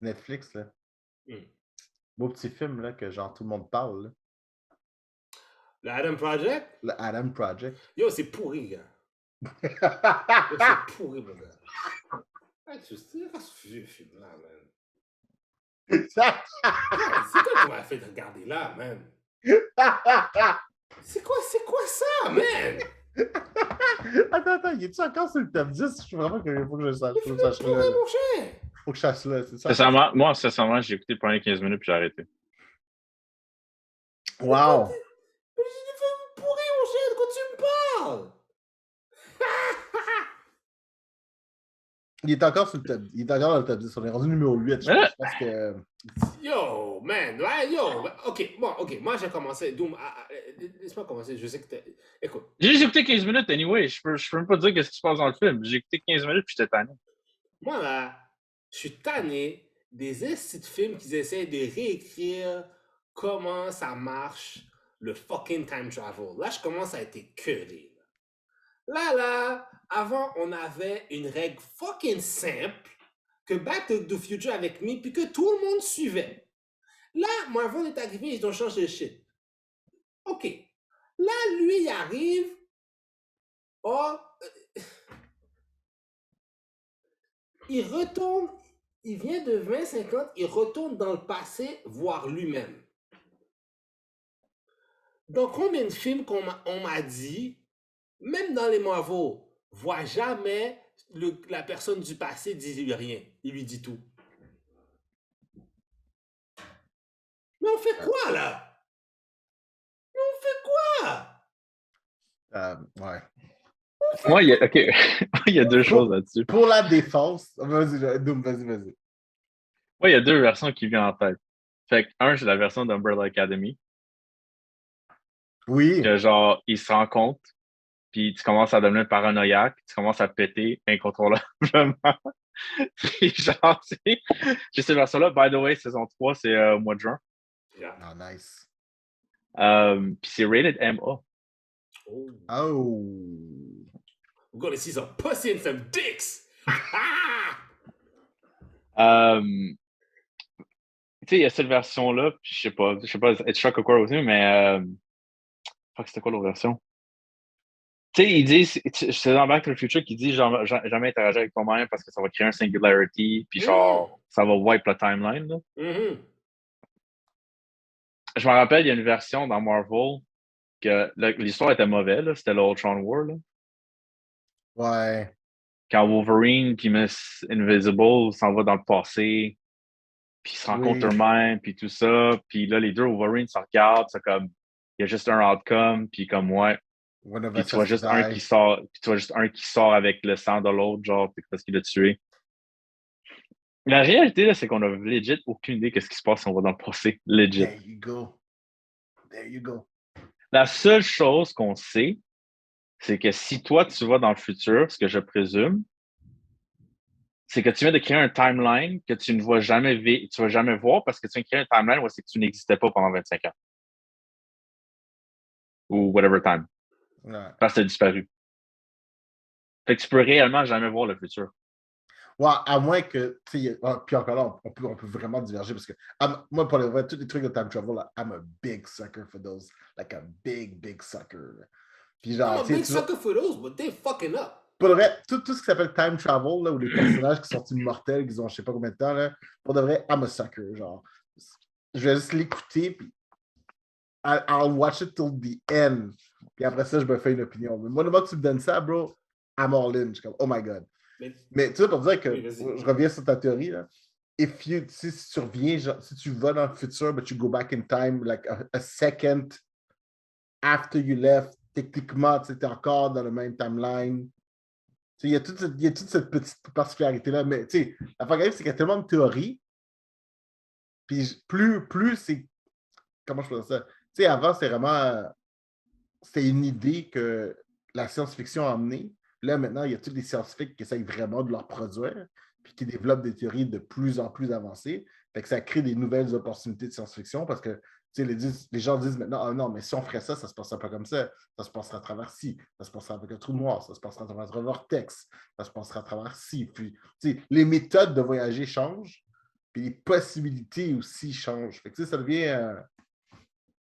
Netflix, là. Hmm. Beau petit film, là, que genre tout le monde parle, là. Le Adam Project? Le Adam Project. Yo, c'est pourri, gars. Yo, c'est pourri, mon gars. Ah, tu sais, pas ce vieux film-là, man. C'est toi qui m'as fait regarder là, man. C'est quoi ça, man? Attends, il est-tu encore sur le top 10? Je suis vraiment curieux, faut que je sache, Le faut que film je est sache là, pourri, là. mon cher. Faut que je sache là, c'est ça encore? Sincèrement, moi, sincèrement, j'ai écouté le premier 15 minutes puis j'ai arrêté. Wow! Mais j'ai des films pourris, mon cher, de quoi tu me parles? Il est encore sur le top, il est encore dans le top 10. On est rendu numéro 8, je pense. Je pense que... Yo, man, ouais, yo, ok, bon, ok, moi j'ai commencé, Doom, laisse-moi commencer, je sais que t'es, écoute. J'ai juste écouté 15 minutes anyway, je peux même pas dire qu'est-ce qui se passe dans le film. J'ai écouté 15 minutes puis j'étais tanné. Moi là, je suis tanné des estis de films qui essaient de réécrire comment ça marche le fucking time travel. Là, je commence à être écœuré. Là, avant, on avait une règle fucking simple que Back to the Future avec me, puis que tout le monde suivait. Là, Marvel est arrivé, ils ont changé de shit. OK. Là, lui, il arrive. Oh, il retourne. Il vient de 2050, il retourne dans le passé voir lui-même. Dans combien de films on m'a dit, même dans les Marvel, voit jamais la personne du passé dit rien. Il lui dit tout. Mais on fait quoi, là? Mais on fait quoi? Ouais. Moi, il y a, OK. Il y a deux choses là-dessus. Pour la défense... Vas-y, Doom, vas-y. Moi, il y a deux versions qui viennent en tête. Fait que, un, c'est la version d'Umbrella Academy. Oui. Que genre, ils se rencontrent, puis tu commences à devenir paranoïaque, tu commences à péter incontrôlablement. Puis genre, j'ai cette version-là. By the way, saison 3, c'est au mois de juin. Yeah. Oh, nice. Puis c'est rated MA. Oh. Oh. We're gonna see some pussy and some dicks! Tu sais, il y a cette version-là, puis je sais pas, être choc ou quoi aussi, mais c'était quoi l'autre version? Tu sais, ils disent, c'est dans Back to the Future qui dit genre, jamais interagir avec toi-même parce que ça va créer un singularity, puis genre, ça va wipe la timeline. Là. Mm-hmm. Je me rappelle, il y a une version dans Marvel que l'histoire était mauvaise, c'était le Ultron War. Là. Ouais. Quand Wolverine puis Miss Invisible s'en va dans le passé, puis ils se rencontrent eux-mêmes, puis tout ça, puis là, les deux Wolverine se regardent, c'est comme, il y a juste un outcome, puis comme, ouais. Puis tu vois juste un qui sort, avec le sang de l'autre, genre, parce qu'il l'a tué. La réalité, là, c'est qu'on a legit aucune idée de ce qui se passe si on va dans le passé. Legit. There you go. La seule chose qu'on sait, c'est que si toi, tu vas dans le futur, ce que je présume, c'est que tu viens de créer un timeline que tu ne vas jamais, voir parce que tu viens de créer un timeline où c'est que tu n'existais pas pendant 25 ans. Ou whatever time. Ouais. Parce que tu as disparu. Fait que tu peux réellement jamais voir le futur. Ouais, à moins que, tu sais, puis encore là, on peut vraiment diverger parce que, moi, pour le vrai, tous les trucs de time travel, là, I'm a big sucker for those. Like a big sucker. Puis genre, I'm a big sucker for those, but they fucking up. Pour le vrai, tout ce qui s'appelle time travel, là, où les personnages qui sont immortels, qui ont je sais pas combien de temps, là, pour de vrai, I'm a sucker. Genre, je vais juste l'écouter, puis I'll watch it till the end. Puis après ça, je me fais une opinion. Mais moi, le moment que tu me donnes ça, bro, I'm all in. Je suis comme, oh my God. Mais tu sais, pour dire que, Oui, je reviens sur ta théorie, là. Si tu reviens, genre, si tu vas dans le futur, but you go back in time, like a second after you left, techniquement, tu es encore dans le même timeline. Il y a toute cette petite particularité-là, mais tu sais, la fois c'est qu'il y a tellement de théories, puis plus c'est... Comment je peux dire ça? Tu sais, avant, c'était vraiment... C'était une idée que la science-fiction a amenée. Là, maintenant, il y a tous les scientifiques qui essayent vraiment de leur produire, puis qui développent des théories de plus en plus avancées. Fait que ça crée des nouvelles opportunités de science-fiction parce que les gens disent maintenant, ah non, mais si on ferait ça, ça se passerait pas comme ça se passerait à travers ci, ça se passerait avec un trou noir, ça se passerait à travers un vortex, ça se passerait à travers ci. Puis, les méthodes de voyager changent, Puis les possibilités aussi changent. Fait que, tu sais, ça devient...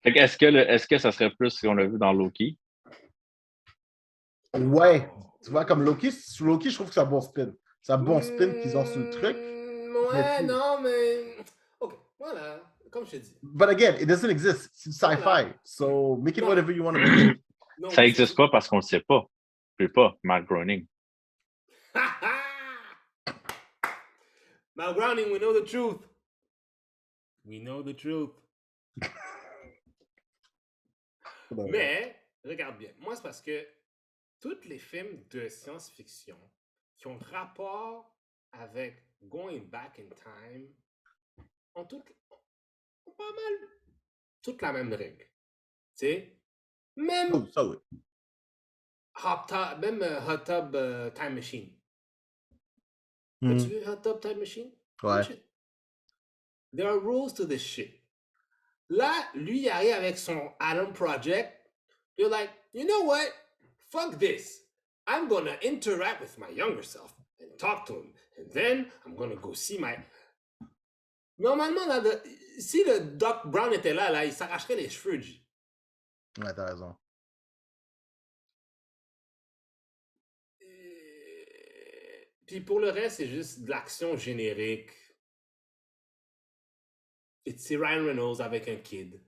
Fait que est-ce que ça serait plus si on l'a vu dans Loki? Ouais. Tu vois, comme Loki, je trouve que c'est un bon spin. C'est un bon spin qu'ils ont sur le truc. Ouais, non, mais. Ok, voilà. Comme je te dis. But again, it doesn't exist. C'est du sci-fi. Voilà. So make it Non. whatever you want to make it. Non, Ça n'existe pas parce qu'on ne le sait pas. Je ne pas, Matt Groening. Mal Grounding, we know the truth. We know the truth. Mais, regarde bien. Moi, c'est parce que tous les films de science-fiction qui ont rapport avec going back in time ont pas mal toute la même règle. Tu sais, même Oh, ça oui. Hot Tub Time Machine. Mm. As-tu vu Hot Tub Time Machine? Ouais. There are rules to this shit. Là, lui, il arrive avec son Atom Project. You're like, you know what? Fuck this. I'm gonna interact with my younger self and talk to him. And then I'm gonna go see my... Normalement, là, si le Doc Brown était là, il s'arracherait les cheveux, G. Ouais, t'as raison. Puis pour le reste, c'est juste de l'action générique. C'est Ryan Reynolds avec un kid.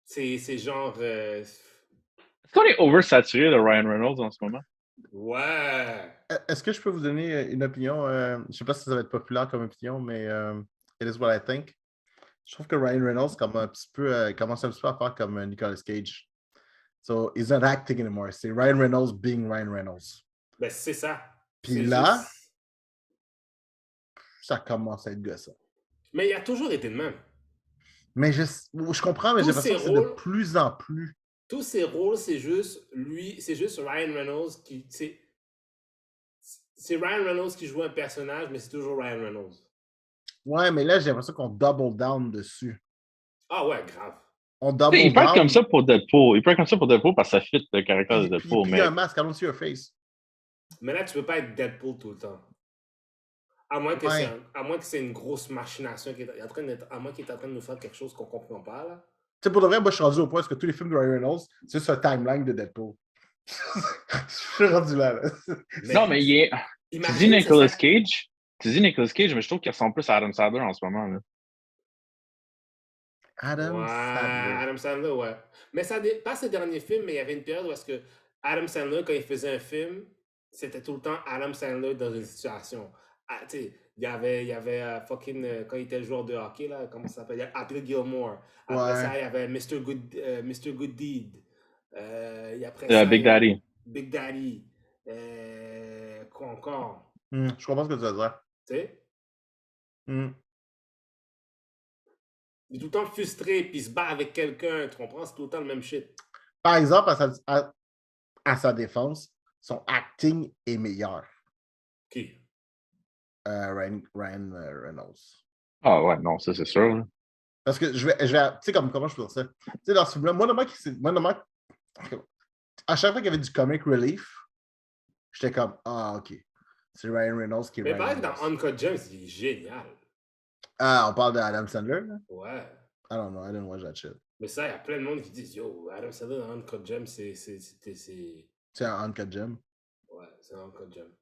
C'est genre... Est-ce qu'on est oversaturé de Ryan Reynolds en ce moment? Ouais. Est-ce que je peux vous donner une opinion? Je ne sais pas si ça va être populaire comme opinion, mais it is what I think. Je trouve que Ryan Reynolds commence un petit peu à faire comme Nicolas Cage. So, he's not acting anymore. C'est Ryan Reynolds being Ryan Reynolds. Ben, c'est ça. Puis là, ça commence à être gossant. Mais il a toujours été de même. Mais je comprends, mais j'ai l'impression que c'est de plus en plus. Tous ses rôles, c'est juste Ryan Reynolds qui... C'est Ryan Reynolds qui joue un personnage, mais c'est toujours Ryan Reynolds. Ouais, mais là, j'ai l'impression qu'on double down dessus. Ah ouais, grave. On double il peut down. être comme ça pour Deadpool. Il peut être comme ça pour Deadpool parce que ça fit le caractère de Deadpool. Puis il y a un masque, I don't see your face. Mais là, tu peux pas être Deadpool tout le temps. À moins que c'est une grosse machination qui est en train de nous faire quelque chose qu'on comprend pas, là. Tu sais, pour de vrai, moi, je suis rendu au point parce que tous les films de Ryan Reynolds, c'est juste un timeline de Deadpool. Je suis rendu là. Non, mais il est... Tu dis Nicolas Cage, mais je trouve qu'il ressemble plus à Adam Sandler en ce moment, là. Adam Sandler, ouais. Mais ça pas ses derniers films, mais il y avait une période où est-ce que Adam Sandler, quand il faisait un film, c'était tout le temps Adam Sandler dans une situation. Ah, tu sais, il y avait fucking, quand il était le joueur de hockey, là, comment ça s'appelle? Happy Gilmore. Après ça, il y avait Mr. Good Deed. Après ça, Big Daddy. Big Daddy. Quoi encore? Je comprends ce que tu veux dire. Tu sais? Il est tout le temps frustré, puis il se bat avec quelqu'un, tu comprends? C'est tout le temps le même shit. Par exemple, à sa défense, son acting est meilleur. Qui? Ryan Reynolds. Ah ouais, non, ça c'est sûr. Là. Parce que je vais tu sais, comment je peux dire ça? Tu sais, dans ce film-là, à chaque fois qu'il y avait du comic relief, j'étais comme, ah, ok. C'est Ryan Reynolds qui est Mais Ryan pareil, Reynolds. dans Uncut Gems, il est génial. Ah, on parle d'Adam Sandler, là? Ouais. I don't know, I didn't watch that shit. Mais ça, il y a plein de monde qui disent, yo, Adam Sandler dans Uncut Gems, c'est... C'est un Uncut Gem? Ouais, c'est un Uncut Gem.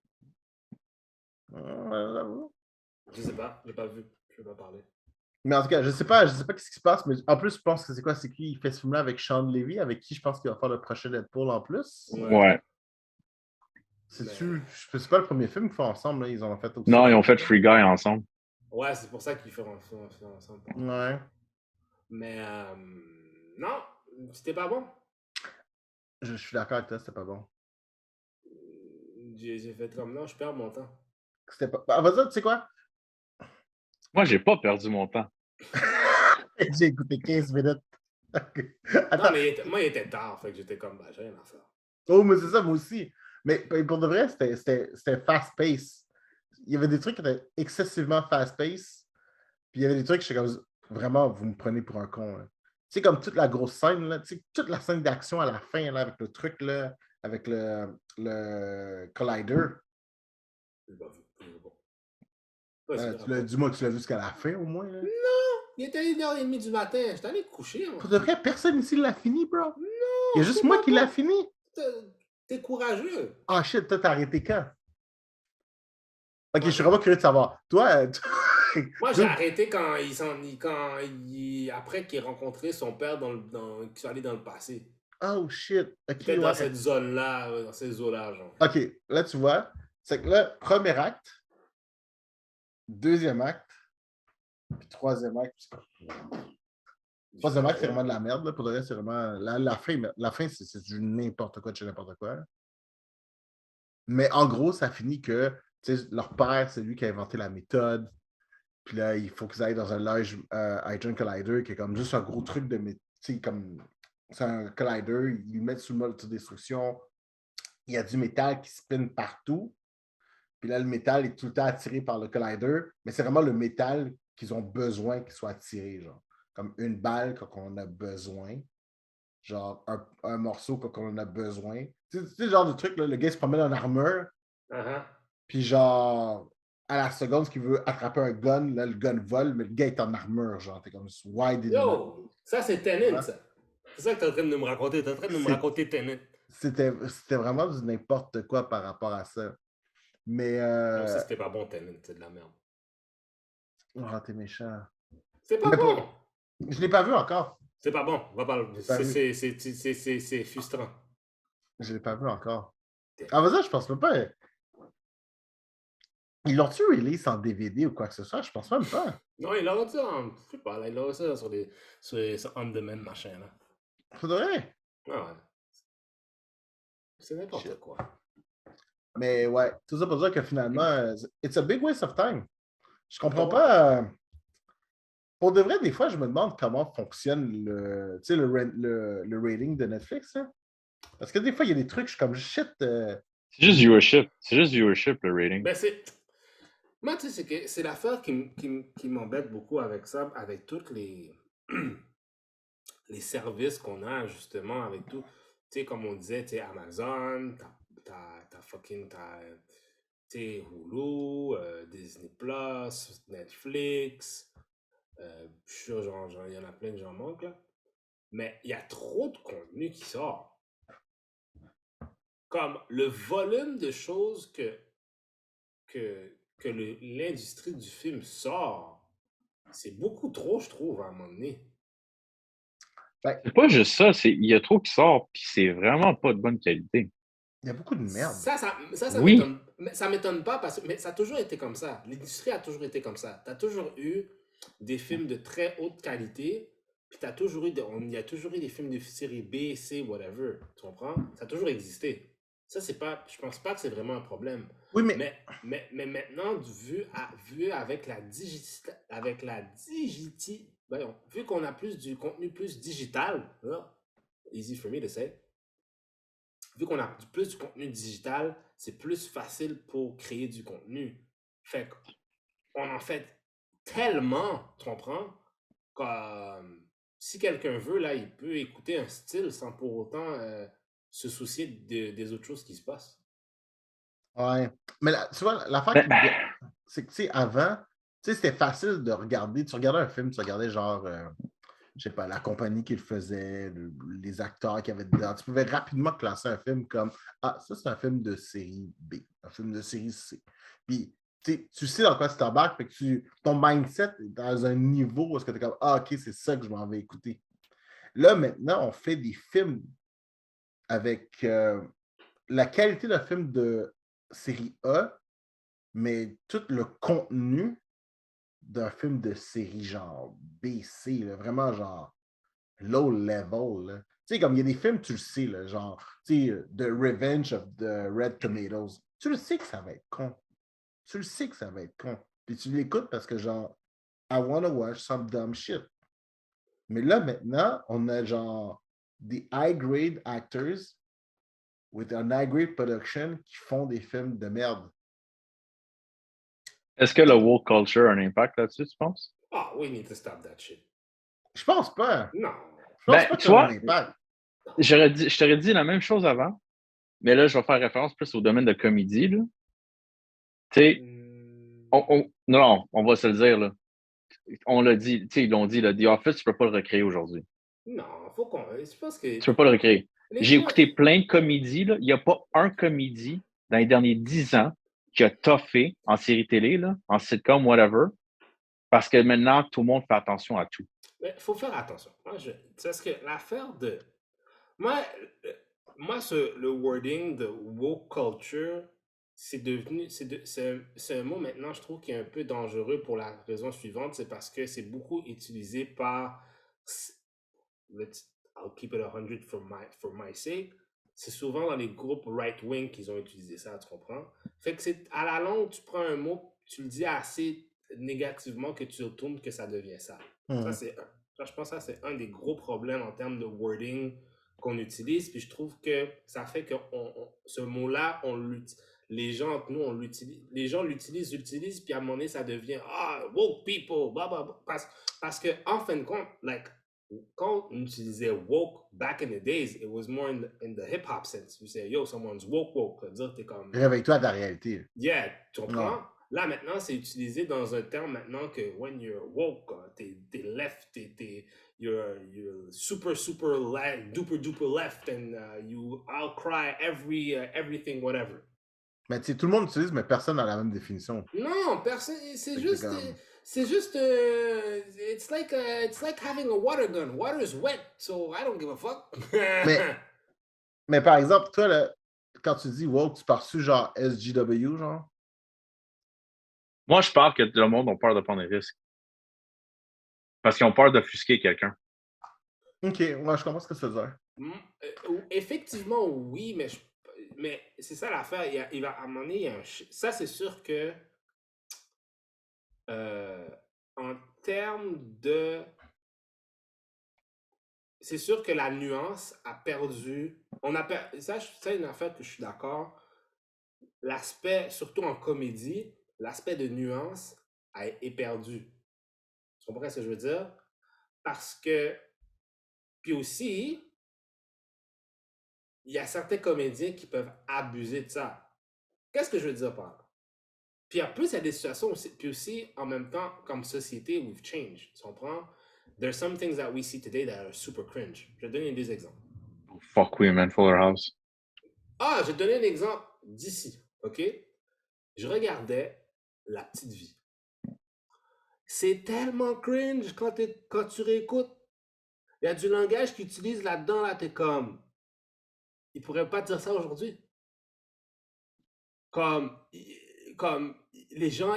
Je sais pas, j'ai pas vu, je vais pas parler. Mais en tout cas, je sais pas ce qui se passe, mais en plus, je pense que c'est qui? Il fait ce film-là avec Sean Levy, avec qui je pense qu'il va faire le prochain Deadpool en plus. Ouais. C'est pas le premier film qu'ils font ensemble, là. Ils ont fait aussi. Non, ils ont fait Free Guy ensemble. Ouais, c'est pour ça qu'ils font ensemble. Ouais. Mais non, c'était pas bon. Je suis d'accord avec toi, c'était pas bon. J'ai fait comme non, je perds mon temps. C'était pas. Ah, vas-y, tu sais quoi? Moi, j'ai pas perdu mon temps. J'ai écouté 15 minutes. Attends. Non, mais moi, il était tard, fait que j'étais comme, j'ai rien à faire. Oh, mais c'est ça, moi aussi. Mais pour de vrai, c'était fast-paced. Il y avait des trucs qui étaient excessivement fast-paced. Puis il y avait des trucs que j'étais comme, vraiment, vous me prenez pour un con. Tu sais, comme toute la grosse scène, là, toute la scène d'action à la fin, là, avec le truc, là, avec le Collider. Ouais, c'est Dis-moi que tu l'as vu jusqu'à la fin, au moins. Là. il était 1h30 du matin. J'étais allé coucher. Moi. Pour de vrai, personne ici l'a fini, bro. Non, Il y a juste c'est moi pas qui bon. l'a fini. T'es courageux. Ah, shit, toi, t'as arrêté quand? Ok, Moi, je suis vraiment curieux de savoir. Toi, Moi, j'ai arrêté quand après qu'il ait rencontré son père qu'ils sont allés dans le passé. Oh, shit. Ok, Peut-être dans ouais. cette zone-là, dans ces eaux-là, genre. Ok, là, tu vois, c'est que là, premier acte, deuxième acte, puis troisième acte. Troisième acte, c'est vraiment de la merde. Là. Pour le reste, c'est vraiment. La fin c'est du n'importe quoi de chez n'importe quoi. Mais en gros, ça finit que leur père, c'est lui qui a inventé la méthode. Puis là, il faut qu'ils aillent dans un Large Hadron Collider, qui est comme juste un gros truc de métal. Comme c'est un collider, ils le mettent sous le mode de destruction. Il y a du métal qui spin partout. Puis là, le métal est tout le temps attiré par le collider, mais c'est vraiment le métal qu'ils ont besoin qu'il soit attiré, genre. Comme une balle quand on en a besoin. Genre un morceau quand on en a besoin. Tu sais, le genre de truc, là, le gars se promène en armure, puis genre, à la seconde, qu'il veut attraper un gun, là, le gun vole, mais le gars est en armure, genre. T'es comme, why did Yo, ça c'est Tenet, ça. C'est ça que t'es en train de me raconter. T'es en train de me raconter Tenet. C'était vraiment du n'importe quoi par rapport à ça. Mais. Non, ça c'était pas bon, Tenet, c'est de la merde. Oh, t'es méchant. C'est pas bon. Je l'ai pas vu encore. C'est pas bon. Va pas. C'est frustrant. Je l'ai pas vu encore. Ah, vas-y, je pense même pas. Ils l'ont-tu release en DVD ou quoi que ce soit? Je pense même pas. Non, il l'aurait ça en. Je sais pas, là, il l'aurait ça sur on-demand machin, là. Faudrait. Ah ouais. C'est n'importe quoi. Mais ouais, tout ça pour dire que finalement, it's a big waste of time. Je comprends pas. Pour de vrai, des fois, je me demande comment fonctionne le rating de Netflix. Hein? Parce que des fois, il y a des trucs, je suis comme shit. C'est juste viewership. C'est juste viewership, le rating. Ben, moi, tu sais, c'est l'affaire qui m'embête beaucoup avec ça, avec tous les services qu'on a, justement, avec tout. Tu sais, comme on disait, tu sais, Amazon, t'as fucking, tu sais, Hulu, Disney+, Netflix, je suis sûr, il y en a plein que j'en manque, là. Mais il y a trop de contenu qui sort. Comme le volume de choses que l'industrie du film sort, c'est beaucoup trop, je trouve, à un moment donné. C'est pas juste ça, il y a trop qui sort, puis c'est vraiment pas de bonne qualité. Il y a beaucoup de merde. Ça oui. ça m'étonne pas, mais ça a toujours été comme ça. L'industrie a toujours été comme ça. Tu as toujours eu des films de très haute qualité, puis il y a toujours eu des films de série B, C, whatever. Tu comprends? Ça a toujours existé. Ça, je pense pas que c'est vraiment un problème. Oui, mais maintenant, vu avec vu qu'on a plus du contenu plus digital, easy for me to say, vu qu'on a plus du contenu digital, c'est plus facile pour créer du contenu. Fait qu'on en fait tellement, tu comprends, comme si quelqu'un veut, là, il peut écouter un style sans pour autant se soucier des autres choses qui se passent. Ouais. Mais là, tu vois, l'affaire c'est que, tu sais, avant, tu sais, c'était facile de regarder. Tu regardais un film, tu regardais genre, je sais pas, la compagnie qui le faisait, les acteurs qui avaient dedans. Tu pouvais rapidement classer un film comme, ah, ça, c'est un film de série B, un film de série C. Puis, tu sais dans quoi tu t'embarques, fait que ton mindset est dans un niveau où est-ce que tu es comme, ah, OK, c'est ça que je m'en vais écouter. Là, maintenant, on fait des films avec la qualité d'un film de série A, mais tout le contenu d'un film de série genre B, C, là, vraiment genre low level. Là. Tu sais, comme il y a des films, tu le sais, là, genre, tu sais, The Revenge of the Red Tomatoes. Tu le sais que ça va être con. Tu le sais que ça va être con. Puis tu l'écoutes parce que genre, I wanna watch some dumb shit. Mais là, maintenant, on a genre des high-grade actors with an high-grade production qui font des films de merde. Est-ce que le woke culture a un impact là-dessus, tu penses? Ah, we need to stop that shit. Je pense pas. Non. Je pense pas que ça a un impact. Je t'aurais dit la même chose avant, mais là, je vais faire référence plus au domaine de comédie. Tu sais, Non, on va se le dire, là. On l'a dit, tu sais, ils l'ont dit, là, The Office, tu peux pas le recréer aujourd'hui. Non, faut qu'on. Je pense que Tu peux pas le recréer. les J'ai gens. écouté plein de comédies, là. Il n'y a pas un comédie dans les derniers 10 ans qui a toffé en série télé, là, en sitcom, whatever, parce que maintenant, tout le monde fait attention à tout. Il faut faire attention. Parce que l'affaire de. Moi, euh, le wording de woke culture, c'est devenu. C'est un mot maintenant, je trouve, qui est un peu dangereux pour la raison suivante. C'est parce que c'est beaucoup utilisé par. I'll keep it 100 for my sake. C'est souvent dans les groupes right-wing qu'ils ont utilisé ça, tu comprends? Fait que c'est à la longue, tu prends un mot, tu le dis assez négativement que tu retournes que ça devient ça. Ça, c'est un. Ça, je pense que ça, c'est un des gros problèmes en termes de wording qu'on utilise. Puis je trouve que ça fait que ce mot-là, les gens entre nous, on l'utilise. Les gens l'utilisent, puis à un moment donné, ça devient woke people, blah, blah, blah. Parce que, en fin de compte, like, quand on utilisait woke back in the days, it was more in the hip-hop sense. You say, yo, someone's woke. Ça veut dire que t'es comme. Réveille-toi de la réalité. Yeah, tu comprends? Non. Là, maintenant, c'est utilisé dans un terme maintenant que when you're woke, t'es left, you're super, super left, duper left, and you outcry everything, whatever. Mais tu sais, tout le monde utilise, mais personne n'a la même définition. Non, personne, c'est Fait que juste, c'est comme- c'est juste, it's like having a water gun. Water is wet, so I don't give a fuck. Mais par exemple, toi, là, quand tu dis woke, tu pars-tu genre SGW, genre? Moi, je parle que le monde a peur de prendre des risques. Parce qu'ils ont peur d'offusquer quelqu'un. Ok, ouais, je comprends ce que tu veux dire. Effectivement, oui, mais c'est ça l'affaire. Il va, à un moment donné, ça, c'est sûr que en termes de. C'est sûr que la nuance a perdu. Ça, c'est une affaire que je suis d'accord. L'aspect, surtout en comédie, l'aspect de nuance est perdu. Tu comprends ce que je veux dire? Parce que. Puis aussi, il y a certains comédiens qui peuvent abuser de ça. Qu'est-ce que je veux dire par là? Puis en plus, il y a des situations aussi, puis aussi, en même temps, comme société, we've changed. Tu comprends? There's some things that we see today that are super cringe. Je vais te donner des exemples. Fuck oui, man, Fuller House. Je vais te donner un exemple d'ici, OK? Je regardais La Petite Vie. C'est tellement cringe quand tu réécoutes. Il y a du langage qu'ils utilisent là-dedans, là, t'es comme. Ils pourraient pas dire ça aujourd'hui. Comme les gens,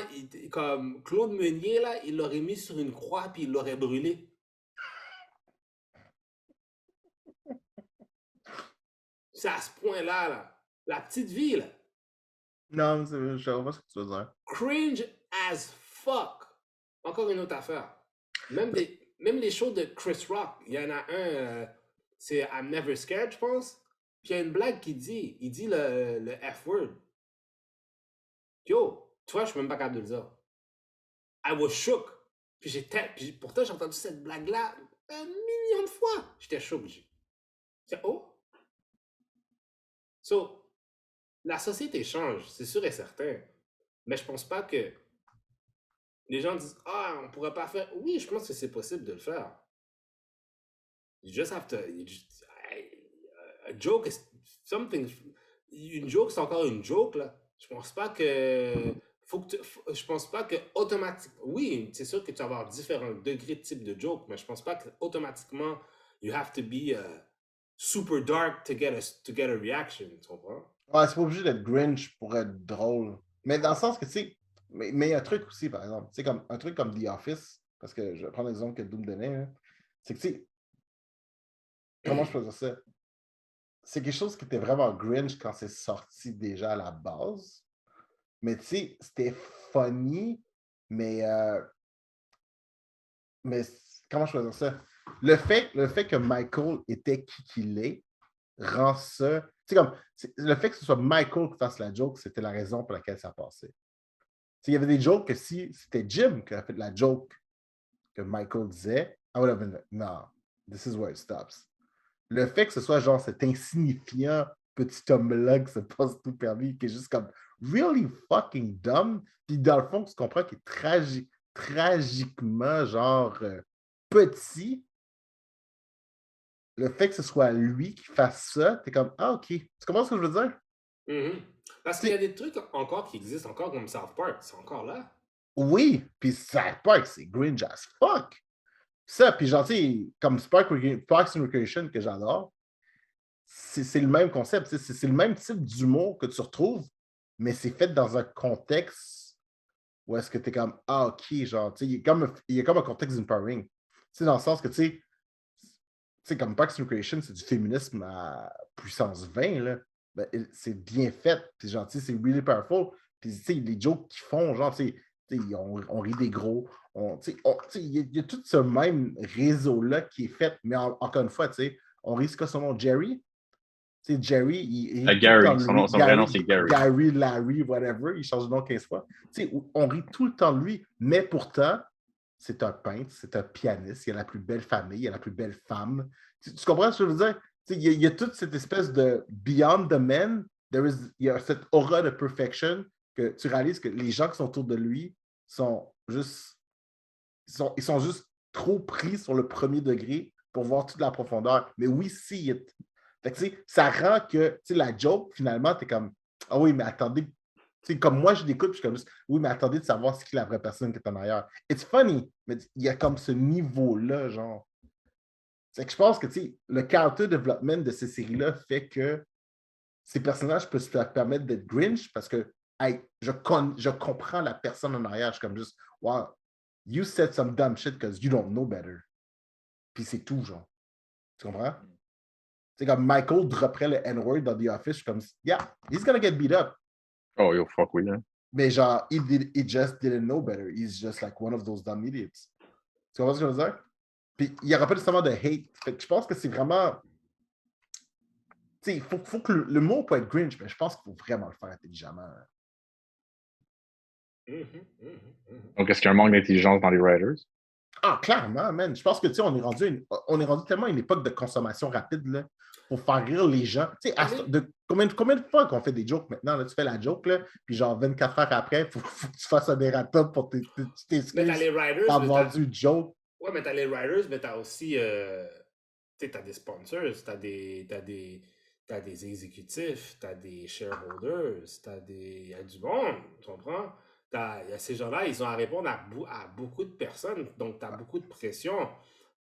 comme Claude Meunier, là, il l'aurait mis sur une croix puis il l'aurait brûlé. C'est à ce point-là, là. La Petite Vie, là. Non, je comprends ce que tu veux dire. Cringe as fuck. Encore une autre affaire. Même les shows de Chris Rock, il y en a un, c'est I'm Never Scared, je pense. Puis il y a une blague il dit le F-word. Yo, tu vois, je suis même pas capable de le dire. I was shook. Puis pourtant, j'ai entendu cette blague-là 1 million de fois. J'étais shook. J'ai oh. So, la société change, c'est sûr et certain. Mais je pense pas que les gens disent on pourrait pas faire. Oui, je pense que c'est possible de le faire. You just have to. A joke is something. Une joke, c'est encore une joke, là. Je pense pas que. Je pense pas que automatiquement. Oui, c'est sûr que tu vas avoir différents degrés de type de joke, mais je pense pas que automatiquement you have to be super dark to get a reaction. Tu comprends? Ouais, c'est pas obligé d'être Grinch pour être drôle. Mais dans le sens que, tu sais, mais il y a un truc aussi, par exemple, tu sais, comme un truc comme The Office, parce que je vais prendre l'exemple que Doom donnait, hein, c'est que, tu sais, comment je peux dire ça? C'est quelque chose qui était vraiment Grinch quand c'est sorti déjà à la base. Mais tu sais, c'était funny, mais, mais comment je peux dire ça? Le fait que Michael était qui qu'il est rend ça. Tu sais, comme le fait que ce soit Michael qui fasse la joke, c'était la raison pour laquelle ça passait. Il y avait des jokes que si c'était Jim qui a fait la joke que Michael disait, I would have been like, no, this is where it stops. Le fait que ce soit genre cet insignifiant petit homme-là qui se passe tout permis, qui est juste comme really fucking dumb. Puis dans le fond, tu comprends qu'il est tragiquement, genre, petit. Le fait que ce soit lui qui fasse ça, t'es comme, ah, ok. Tu comprends ce que je veux dire? Mhm. Parce qu'il y a des trucs encore qui existent encore comme South Park, c'est encore là. Oui, puis South Park, c'est cringe as fuck. Ça, puis genre, tu sais, comme Parks and Recreation que j'adore, c'est le même concept, c'est le même type d'humour que tu retrouves, mais c'est fait dans un contexte où est-ce que tu es comme, ah, ok, genre, tu sais, il y a comme un contexte d'empowering. Tu sais, dans le sens que, tu sais, comme Parks and Recreation, c'est du féminisme à puissance 20, là. Ben, c'est bien fait, puis genre, tu sais, c'est really powerful. Puis, tu sais, les jokes qu'ils font, genre, tu sais, on rit des gros. Tu sais, il y a tout ce même réseau-là qui est fait, mais encore une fois, tu sais, on risque son nom Jerry. Tu sais, Jerry, il rit tout le temps Gary, de lui. son vrai nom c'est Gary. Gary, Larry, whatever, il change de nom 15 fois. Tu sais, on rit tout le temps de lui, mais pourtant, c'est un peintre, c'est un pianiste, il a la plus belle famille, il a la plus belle femme. Tu comprends ce que je veux dire? Il y a toute cette espèce de beyond the man, il y a cette aura de perfection que tu réalises que les gens qui sont autour de lui sont juste, ils sont juste trop pris sur le premier degré pour voir toute la profondeur. Mais oui, si, fait que, ça rend que la joke, finalement, tu es comme, ah oui, mais attendez, comme moi, je l'écoute, puis je suis comme, oui, mais attendez de savoir c'est qui la vraie personne qui est en arrière. It's funny, mais il y a comme ce niveau-là, genre. C'est que je pense que le character development de ces séries-là fait que ces personnages peuvent se permettre d'être Grinch parce que hey, je comprends la personne en arrière. Je suis comme juste, wow, you said some dumb shit because you don't know better. Puis c'est tout, genre. Tu comprends? C'est comme Michael dropperait le N-word dans The Office. Je suis comme, yeah, he's gonna get beat up. Oh, yo, fuck oui. Hein. Mais genre, he just didn't know better. He's just like one of those dumb idiots. Tu comprends ce que je veux dire? Puis il n'y aura pas nécessairement de hate. Fait que je pense que c'est vraiment. Tu sais, il faut que le mot peut être Grinch, mais je pense qu'il faut vraiment le faire intelligemment. Donc, est-ce qu'il y a un manque d'intelligence dans les writers? Ah, clairement, man. Je pense que, tu sais, on est rendu tellement à une époque de consommation rapide, là, pour faire rire les gens. Tu sais, combien de fois qu'on fait des jokes maintenant? Là, tu fais la joke, là, puis genre 24 heures après, il faut que tu fasses un erratum pour t'excuses d'avoir du joke. Ouais, mais t'as les writers, mais t'as aussi, tu sais, t'as des sponsors, t'as des exécutifs, t'as des shareholders, il y a du monde, tu comprends? Il y a ces gens-là, ils ont à répondre à beaucoup de personnes, donc t'as beaucoup de pression.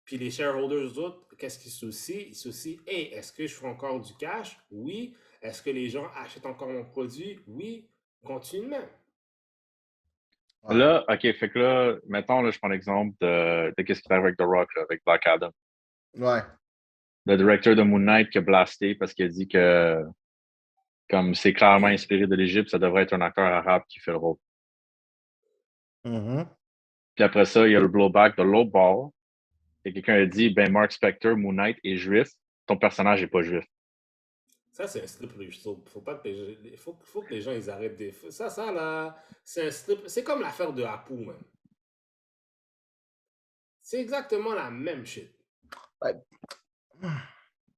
Puis les shareholders, autres, qu'est-ce qu'ils soucient? Ils soucient, hey, est-ce que je fais encore du cash? Oui. Est-ce que les gens achètent encore mon produit? Oui. Continue même. Ouais. Là, OK, fait que là, mettons, là, je prends l'exemple de qu'est-ce qui arrive avec The Rock, là, avec Black Adam. Ouais. Le directeur de Moon Knight qui a blasté parce qu'il a dit que, comme c'est clairement inspiré de l'Égypte, ça devrait être un acteur arabe qui fait le rôle. Mm-hmm. Puis après ça, il y a le blowback de l'autre bord. Et quelqu'un a dit, ben Mark Spector, Moon Knight est juif, ton personnage n'est pas juif. Ça, c'est un slippery slope. Faut que les gens ils arrêtent des. Ça, là, c'est un slip. C'est comme l'affaire de Apu, man. C'est exactement la même shit. Ouais.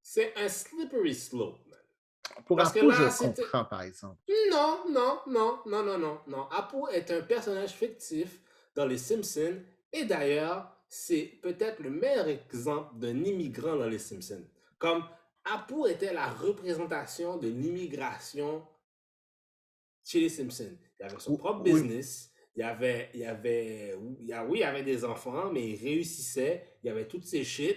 C'est un slippery slope, man. Pour Apu, je comprends, par exemple. Non. Apu est un personnage fictif dans Les Simpsons. Et d'ailleurs, c'est peut-être le meilleur exemple d'un immigrant dans Les Simpsons. Comme Apu était la représentation de l'immigration chez Les Simpsons. Il avait son propre business. Il y avait des enfants, mais il réussissait. Il y avait toutes ces shit.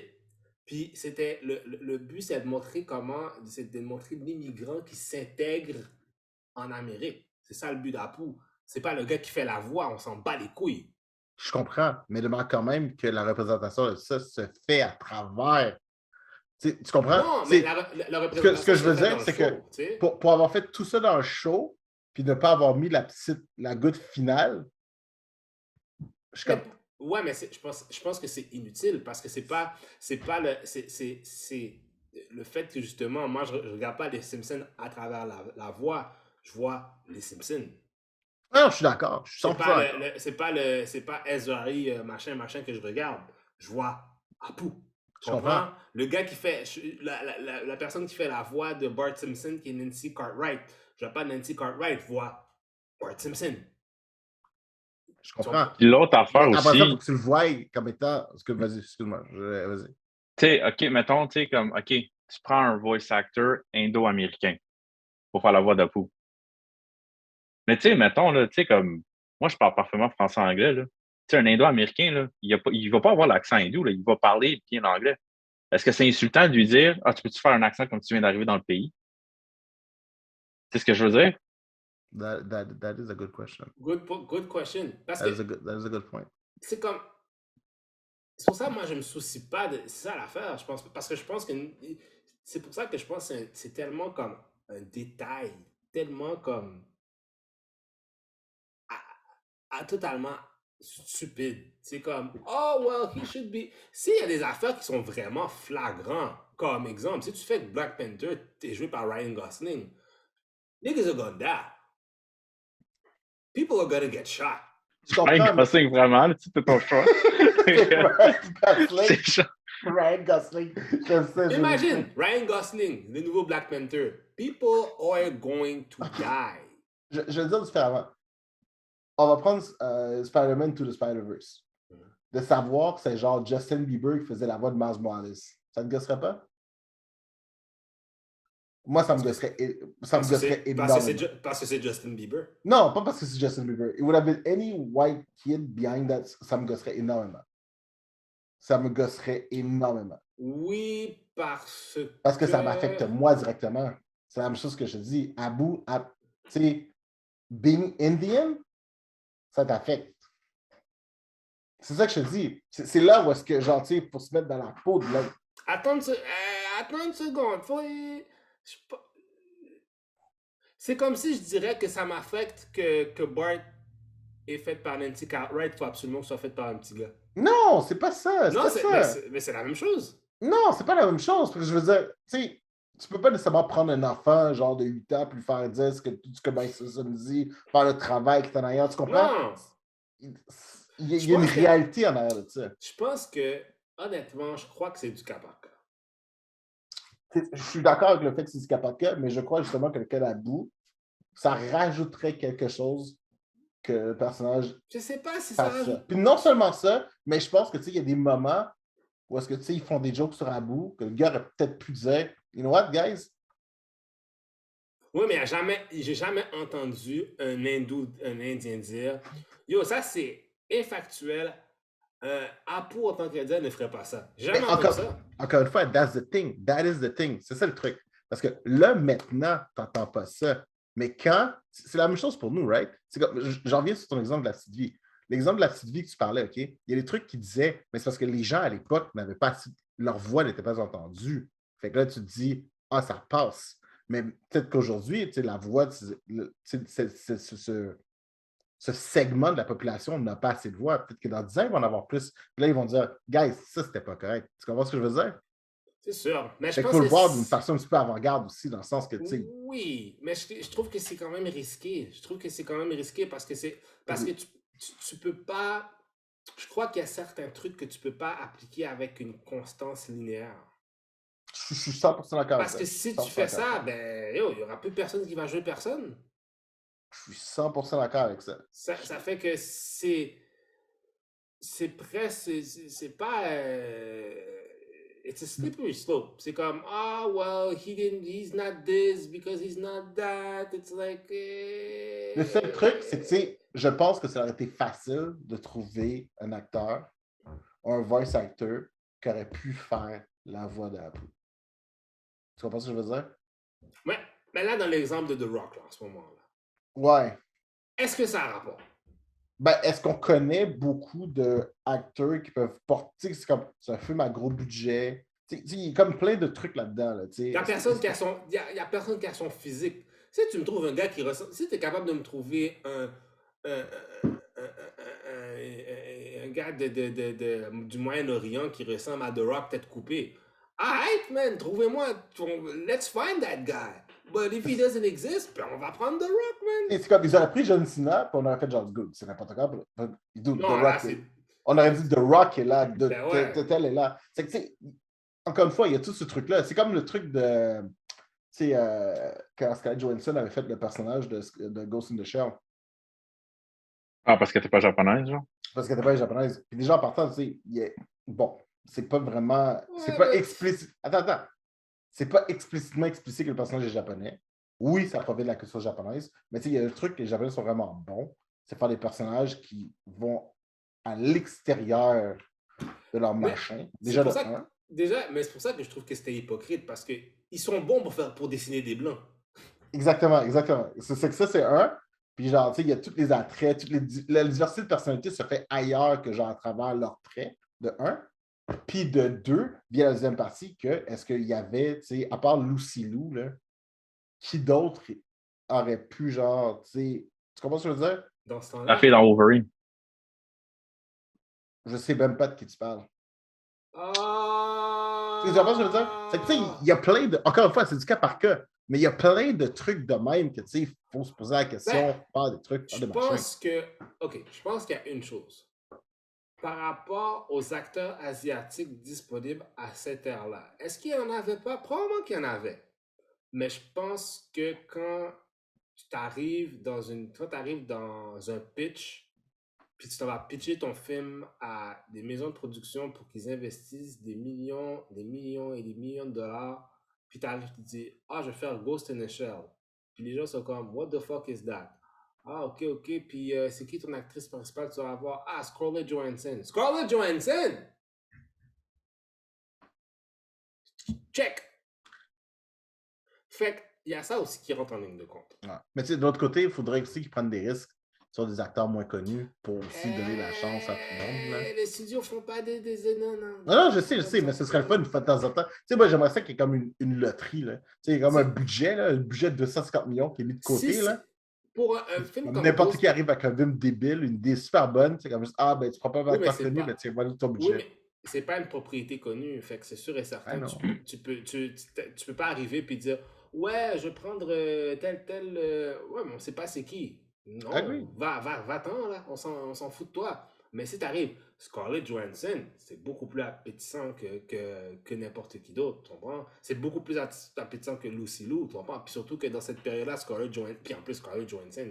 Puis c'était le but, c'est de montrer l'immigrant qui s'intègre en Amérique. C'est ça le but d'Apu. C'est pas le gars qui fait la voix, on s'en bat les couilles. Je comprends, mais demande quand même que la représentation de ça se fait à travers. Tu comprends? Non, mais la représentation. Ce que je veux dire, c'est que pour avoir fait tout ça dans le show, puis ne pas avoir mis la goutte finale, je suis comme. Ouais, mais je pense que c'est inutile parce que c'est pas le fait que justement, moi, je regarde pas les Simpsons à travers la voix, je vois les Simpsons. Non, je suis d'accord. Je suis 100%. C'est pas Ezrari, machin que je regarde. Je vois Apu. Je comprends. Le gars qui fait, la personne qui fait la voix de Bart Simpson qui est Nancy Cartwright. Je vois pas Nancy Cartwright, je vois Bart Simpson. Je comprends. Puis l'autre affaire Mais après ça, il faut aussi, que tu le voies comme étant. Vas-y, excuse-moi. Vas-y. tu sais, OK, mettons, tu sais, comme, OK, tu prends un voice actor indo-américain pour faire la voix d'Apu. Mais tu sais, mettons, là, tu sais, comme, moi, je parle parfaitement français-anglais, là. Tu sais, un indo-américain, là, il va pas avoir l'accent hindou, là, il va parler bien l'anglais. Est-ce que c'est insultant de lui dire, ah, tu peux-tu faire un accent comme tu viens d'arriver dans le pays? C'est ce que je veux dire? That is a good question. Good question. Parce That que is a good point. c'est comme. C'est pour ça que moi, je me soucie pas de. C'est ça l'affaire, je pense. Parce que je pense que. C'est pour ça que je pense que c'est tellement comme un détail, tellement comme. Totalement stupide. C'est comme, oh, well, he should be. S'il y a des affaires qui sont vraiment flagrants, comme exemple, si tu fais que Black Panther, t'es joué par Ryan Gosling, niggas are gonna die. People are gonna get shot. Je comprends. Ryan Gosling, vraiment, là, tu fais ton choix. C'est ça. Ryan Gosling. Imagine, Ryan Gosling, le nouveau Black Panther. People are going to die. Je vais le dire différemment. On va prendre Spider-Man to the Spider-Verse. De savoir que c'est genre Justin Bieber qui faisait la voix de Miles Morales. Ça ne gosserait pas? Moi, ça me gosserait énormément. Parce que c'est Justin Bieber? Non, pas parce que c'est Justin Bieber. It would have been any white kid behind that. Ça me gosserait énormément. Ça me gosserait énormément. Oui, parce que ça m'affecte moi directement. C'est la même chose que je te dis. Abu, tu sais, being Indian, ça t'affecte. C'est ça que je te dis. C'est là où est-ce que, genre, tu sais, pour se mettre dans la peau de l'autre. Attends une seconde. C'est comme si je dirais que ça m'affecte que Bart est fait par Nancy Cartwright. Il faut absolument que ce soit fait par un petit gars. Non, c'est pas ça. Non, mais c'est la même chose. Non, c'est pas la même chose. Parce que je veux dire, tu sais, tu peux pas nécessairement prendre un enfant, genre de 8 ans, puis lui faire dire ce que ça me dit, faire le travail qui est en arrière. Tu comprends? Non. Il y a une réalité en arrière de ça. Je pense que, honnêtement, je crois que c'est du cas par cas. Je suis d'accord avec le fait que c'est du cas par cas, mais je crois justement que le cas d'Abu, ça rajouterait quelque chose que le personnage. Je sais pas si ça rajoute. Puis non seulement ça, mais je pense que, tu sais, il y a des moments où est-ce que, tu sais, ils font des jokes sur Abu, que le gars aurait peut-être pu dire, you know what, guys? Oui, mais j'ai jamais entendu un Indien dire, yo, ça c'est infactuel. Apu en tant qu'Indien ne ferait pas ça. Jamais entendu ça. Encore une fois, that's the thing. That is the thing. C'est ça le truc. Parce que là, maintenant, tu n'entends pas ça. Mais quand, c'est la même chose pour nous, right? J'en reviens sur ton exemple de la petite vie. L'exemple de la petite vie que tu parlais, OK? Il y a des trucs qui disaient, mais c'est parce que les gens à l'époque n'avaient pas, leur voix n'était pas entendue. Fait que là, tu te dis, ah, ça passe. Mais peut-être qu'aujourd'hui, la voix, ce segment de la population n'a pas assez de voix. Peut-être que dans 10 ans, ils vont en avoir plus. Puis là, ils vont dire, guys, ça, c'était pas correct. Tu comprends ce que je veux dire? C'est sûr. Mais je pense qu'il faut le voir d'une façon un petit peu avant-garde aussi, dans le sens que, tu sais. Oui, mais je trouve que c'est quand même risqué. Je trouve que c'est quand même risqué parce que tu peux pas. Je crois qu'il y a certains trucs que tu peux pas appliquer avec une constance linéaire. Je suis 100% d'accord avec ça. Parce que si tu fais ça, ben, il n'y aura plus personne qui va jouer personne. Je suis 100% d'accord avec ça. Ça fait que c'est presque, c'est pas, it's a slippery slope. C'est comme, well, he's not this because he's not that. It's like. Le seul truc, c'est que, tu sais, je pense que ça aurait été facile de trouver un acteur ou un voice actor qui aurait pu faire la voix d'Apu. Tu comprends ce que je veux dire? Ouais, mais là, dans l'exemple de The Rock, là, en ce moment-là. Ouais. Est-ce que ça a rapport? Ben, est-ce qu'on connaît beaucoup d'acteurs qui peuvent porter. C'est un film à gros budget. Il y a comme plein de trucs là-dedans. Là, il n'y a personne qui a son physique. Si tu me trouves un gars qui ressemble. Si tu es capable de me trouver un gars du Moyen-Orient qui ressemble à The Rock tête coupée. Alright, man, trouvez-moi. Let's find that guy. But if he doesn't exist, ben on va prendre The Rock, man. Et c'est comme, ils auraient pris John Cena, puis on aurait fait genre good. C'est n'importe quoi. Non, là, on aurait dit The Rock est là, tel est là. C'est que, tu sais, encore une fois, il y a tout ce truc-là. C'est comme le truc de. Tu sais, quand Scarlett Johansson avait fait le personnage de Ghost in the Shell. Ah, parce que t'es pas japonaise, genre? Parce que t'es pas japonaise. Puis déjà, en partant, tu sais, bon, c'est pas vraiment. C'est Ouais, pas mais... explicite. Attends. C'est pas explicitement explicité que le personnage est japonais. Oui, ça provient de la culture japonaise, mais tu sais, il y a un truc que les Japonais sont vraiment bons, c'est faire des personnages qui vont à l'extérieur de leur Mais machin. c'est Déjà pour de ça que, un. déjà, mais c'est pour ça que je trouve que c'était hypocrite parce que ils sont bons pour dessiner des blancs. Exactement. C'est que ça, c'est un. Puis genre, tu sais, il y a tous les attraits, la diversité de personnalité se fait ailleurs que genre à travers leurs traits, de un. Puis de deux, via la deuxième partie, que est-ce qu'il y avait, tu sais, à part Lucy Lou, là, qui d'autre aurait pu, genre, tu sais, tu comprends ce que je veux dire? Dans ce La temps-là, fille dans Wolverine. Je sais même pas de qui tu parles. Tu comprends ce que je veux dire? C'est que, tu sais, ah, il y a plein de. Encore une fois, c'est du cas par cas, mais il y a plein de trucs de même que, tu sais, il faut se poser la ben, question, faire des trucs, faire je des machins. pense que, ok, je pense qu'il y a une chose. Par rapport aux acteurs asiatiques disponibles à cette ère-là, est-ce qu'il n'y en avait pas? Probablement qu'il y en avait. Mais je pense que quand tu arrives dans un pitch, puis tu vas pitcher ton film à des maisons de production pour qu'ils investissent des millions et des millions de dollars, puis tu arrives, tu dis, ah, je vais faire Ghost in a Shell. Puis les gens sont comme, what the fuck is that? Ah, ok, puis c'est qui ton actrice principale? Tu vas avoir, ah, Scarlett Johansson. Scarlett Johansson! Check! Fait qu'il y a ça aussi qui rentre en ligne de compte. Ouais. Mais tu sais, de l'autre côté, il faudrait aussi qu'ils prennent des risques sur des acteurs moins connus pour aussi donner la chance à tout le monde. Là. Les studios font pas des non, Non, je sais, mais ce serait le fun une fois de temps en temps. Tu sais, moi, j'aimerais ça qu'il y ait comme une loterie. Là. Tu sais, il y a comme un budget, là, un budget de 250 millions qui est mis de Si côté. c'est Là. pour un film Comme comme n'importe Ghost, qui arrive avec un film débile, une idée super bonne, c'est comme juste, ah, ben, tu prends pas un oui, mais acteur c'est connu, ben, pas. tiens, voilà ton Oui, budget. mais c'est pas une propriété connue. Fait que c'est sûr et Ah certain. non. Tu peux pas arriver et dire ouais, je vais prendre tel. Ouais, mais on sait pas c'est qui. Ah oui. Non, va-t'en, là. On s'en fout de toi. Mais si t'arrives, Scarlett Johansson, c'est beaucoup plus appétissant que n'importe qui d'autre. Tu comprends? C'est beaucoup plus appétissant que Lucy Liu. Tu comprends? Puis surtout que dans cette période-là, Scarlett Johansson. Puis en plus, Scarlett Johansson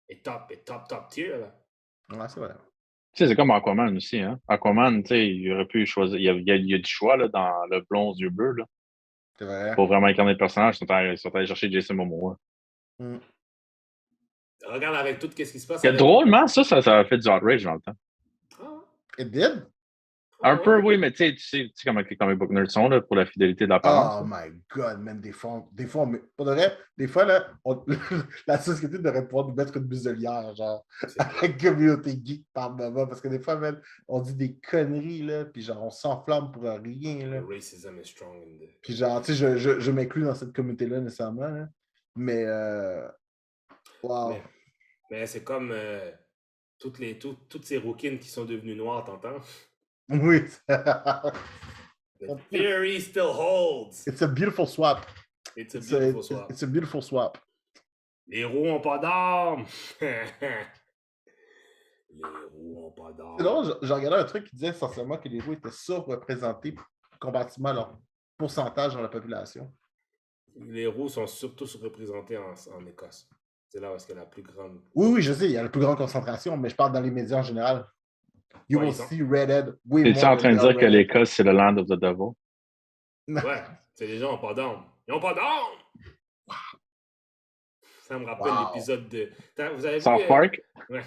est top tier, là. Ouais, c'est vrai. Tu sais, c'est comme Aquaman aussi, hein. Aquaman, tu sais, il aurait pu choisir. Il y a du choix là, dans le blond aux yeux bleus, là. C'est vrai. Pour vraiment incarner le personnage, ils sont allés chercher Jason Momoa. Mm. Regarde avec tout ce qui se passe Que avec. drôlement, ça a fait du outrage dans le temps. Ah, It did? Un peu, ouais. oui, mais tu sais comment les comic book nerds sont là, pour la fidélité de l'apparence. Oh Là. my God, man, des fois, mais pour de vrai, des fois, là, la société devrait pouvoir nous mettre une muselière, genre, à la communauté geek par moment, parce que des fois, man, on dit des conneries, là, puis genre, on s'enflamme pour rien, là. The racism is strong in the... Puis genre, tu sais, je m'inclus dans cette communauté-là, nécessairement, là. Mais, wow. Mais c'est comme toutes ces rouquines qui sont devenues noires, t'entends? Oui. The theory still holds. It's a beautiful swap. It's a beautiful swap. It's a beautiful swap. Les roues ont pas d'armes. Les roues ont pas d'armes. C'est drôle, j'ai regardé un truc qui disait essentiellement que les roues étaient surreprésentés comparativement à leur pourcentage dans la population. Les roues sont surtout surreprésentées en Écosse. C'est là où est-ce qu'il y a la plus grande... Oui, je sais, il y a la plus grande concentration, mais je parle dans les médias en général. You Ouais, will see Redhead way Es-tu more en train de than dire que Redhead. l'Écosse, c'est le land of the devil? Ouais, c'est les gens ont pas d'armes. Ils ont pas d'armes! Ça me rappelle Wow. l'épisode de... Vous avez vu... South Park? Ouais.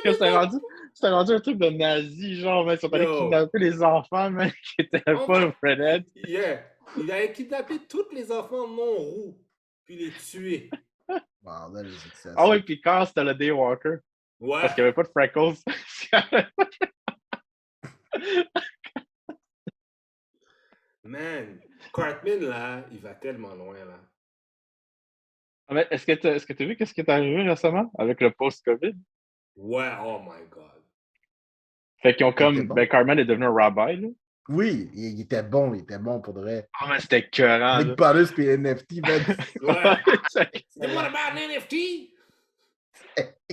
C'était rendu un truc de nazi, genre, mais ils sont allés Yo. kidnapper les enfants, mais qui étaient Oh pas my- redhead. Yeah. Il avait kidnappé tous les enfants non roux, puis les tuer. Wow, that is excessive. Ah oui, puis quand c'était le Daywalker, Ouais. parce qu'il n'y avait pas de freckles. Man, Cartman, là, il va tellement loin, là. Ah, mais est-ce que tu as vu qu'est-ce qui est arrivé récemment avec le post-COVID? Ouais, oh my God. Fait qu'ils ont était comme. bon. Ben, Carmen est devenu un rabbi, là. Oui, il était bon pour de vrai. Ah, mais c'était écœurant, Avec là. Paris et NFT, man. Ouais. C'est- What about an NFT?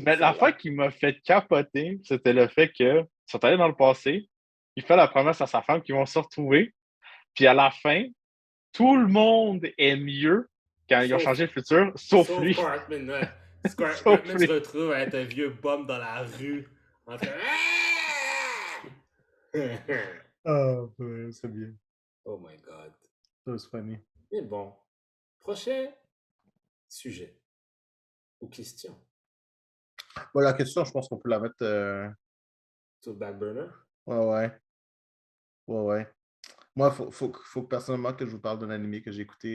Mais l'affaire qui m'a fait capoter, c'était le fait qu'ils sont allés dans le passé, il fait la promesse à sa femme qu'ils vont se retrouver, puis à la fin, tout le monde est mieux quand ils ont Sauf- changé le futur, sauf lui. Cartman, ouais. Cartman se retrouve à être un vieux bum dans la rue. En train... C'est bien. Oh my God. That was funny. Mais bon. Prochain sujet. Ou question. Bon, la question, je pense qu'on peut la mettre... Sur le back burner. Ouais. Moi, faut que personnellement que je vous parle d'un anime que j'ai écouté